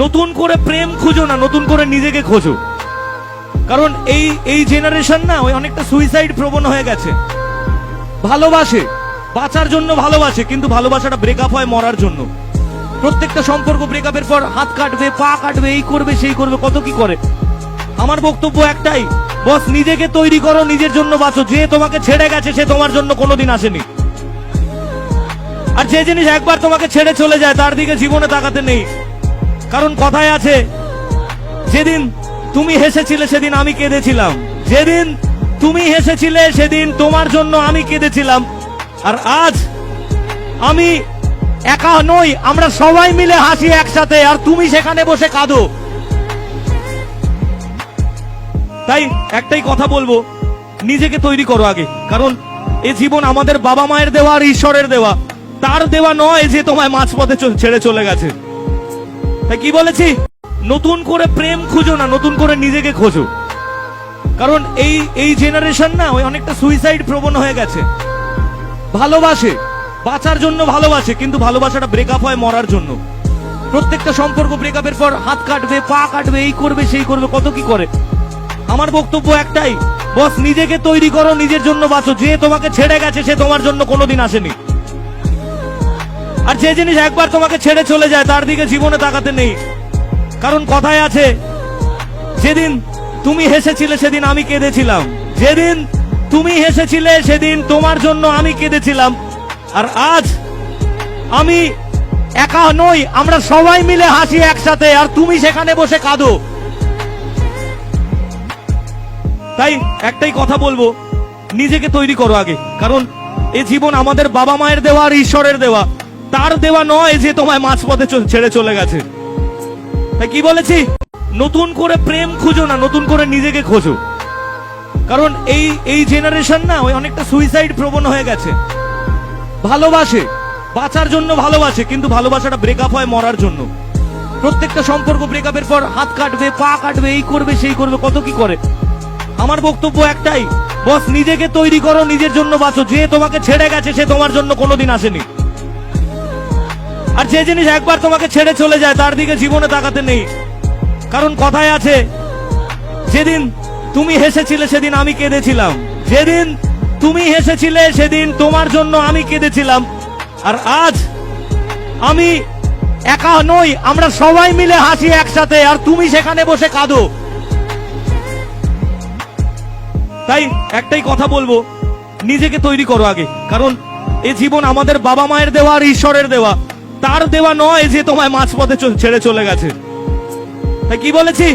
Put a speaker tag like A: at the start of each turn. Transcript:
A: নতুন করে প্রেম খুঁজো না, নতুন করে নিজেকে খোঁজো। কারণ এই জেনারেশন না ওই অনেকটা সুইসাইড প্রবণ হয়ে গেছে। ভালোবাসে, বাঁচার জন্য ভালোবাসে, কিন্তু ভালোবাসাটা ব্রেকআপ হয় মরার জন্য। প্রত্যেকটা সম্পর্ক ব্রেকআপের পর হাত কাটবে, পা কাটবে, এই করবে সেই করবে, কত কি করে। আমার বক্তব্য একটাই, বস নিজেকে তৈরি করো, নিজের জন্য বাঁচো। যে তোমাকে ছেড়ে গেছে সে তোমার জন্য কোনোদিন আসেনি। আর যে জিনিস একবার তোমাকে ছেড়ে চলে যায় তার দিকে জীবনে তাকাতে নেই। কারণ কথায় আছে, যেদিন তুমি হেসেছিলে সেদিন আমি কেঁদেছিলাম, যেদিন তুমি হেসেছিলে সেদিন তোমার জন্য আমি কেঁদেছিলাম। আর আজ আমি একা নই, আমরা সবাই মিলে হাসি একসাথে, আর তুমি সেখানে বসে কাঁদো। তাই একটাই কথা বলবো, নিজেকে তৈরি করো আগে। কারণ এ জীবন আমাদের বাবা মায়ের দেওয়া আর ঈশ্বরের দেওয়া, তার দেওয়া নয় যে তোমায় মাঝপথে ছেড়ে চলে গেছে। তাই কি বলেছি, নতুন করে প্রেম খুঁজো না, নতুন করে নিজেকে খোঁজো। কারণ এই জেনারেশন না ওই অনেকটা সুইসাইড প্রবণ হয়ে গেছে। ভালোবাসে, বাঁচার জন্য ভালোবাসে, কিন্তু ভালোবাসাটা ব্রেকআপ হয় মরার জন্য। প্রত্যেকটা সম্পর্ক ব্রেকআপের পর হাত কাটবে, পা কাটবে, এই করবে সেই করবে, কত কি করে। আমার বক্তব্য একটাই, বস নিজেকে তৈরি করো, নিজের জন্য বাঁচো। যে তোমাকে ছেড়ে গেছে সে তোমার জন্য কোনোদিন আসেনি। আর যে জিনিস একবার তোমাকে ছেড়ে চলে যায় তার দিকে জীবনে তাকাতে নেই। কারণ কথায় আছে, যেদিন তুমি হেসেছিলে সেদিন আমি কেঁদেছিলাম, যেদিন তুমি হেসেছিলে সেদিন তোমার জন্য আমি কেঁদেছিলাম। আর আজ আমি একা নই, আমরা সবাই মিলে হাসি একসাথে, আর তুমি সেখানে বসে কাঁদো। তাই একটাই কথা বলবো, নিজেকে তৈরি করো আগে। কারণ এ জীবন আমাদের বাবা মায়ের দেওয়া আর ঈশ্বরের দেওয়া, তার দেওয়া নয় যে তোমায় মাঝপথে ছেড়ে চলে গেছে। তাই কি বলেছি, নতুন করে প্রেম খুঁজো না, নতুন করে নিজেকে খোঁজো। কারণ এই জেনারেশন না ওই অনেকটা সুইসাইড প্রবণ হয়ে গেছে। ভালোবাসে, বাঁচার জন্য ভালোবাসে, কিন্তু ভালোবাসাটা ব্রেকআপ হয় মরার জন্য। প্রত্যেকটা সম্পর্ক ব্রেকআপের পর হাত কাটবে, পা কাটবে, এই করবে সেই করবে, কত কি করে। আমার বক্তব্য একটাই, বস নিজেকে তৈরি করো, নিজের জন্য বাঁচো। যে তোমাকে ছেড়ে গেছে সে তোমার জন্য কোনোদিন আসেনি। আর যে জিনিস একবার তোমাকে ছেড়ে চলে যায় তার দিকে জীবনে তাকাতে নেই। কারণ কথায় আছে, যেদিন তুমি হেসেছিলে সেদিন আমি কেঁদেছিলাম, যেদিন তুমি হেসেছিলে সেদিন তোমার জন্য আমি কেঁদেছিলাম। আর আজ আমি একা নই, আমরা সবাই মিলে হাসি একসাথে, আর তুমি সেখানে বসে কাঁদো। তাই একটাই কথা বলবো, নিজেকে তৈরি করো আগে। কারণ এ জীবন আমাদের বাবা মায়ের দেওয়া আর ঈশ্বরের দেওয়া, তার দেওয়া নয় যে তোমায় মাঝপথে ছেড়ে চলে গেছে। তাই কি বলেছি,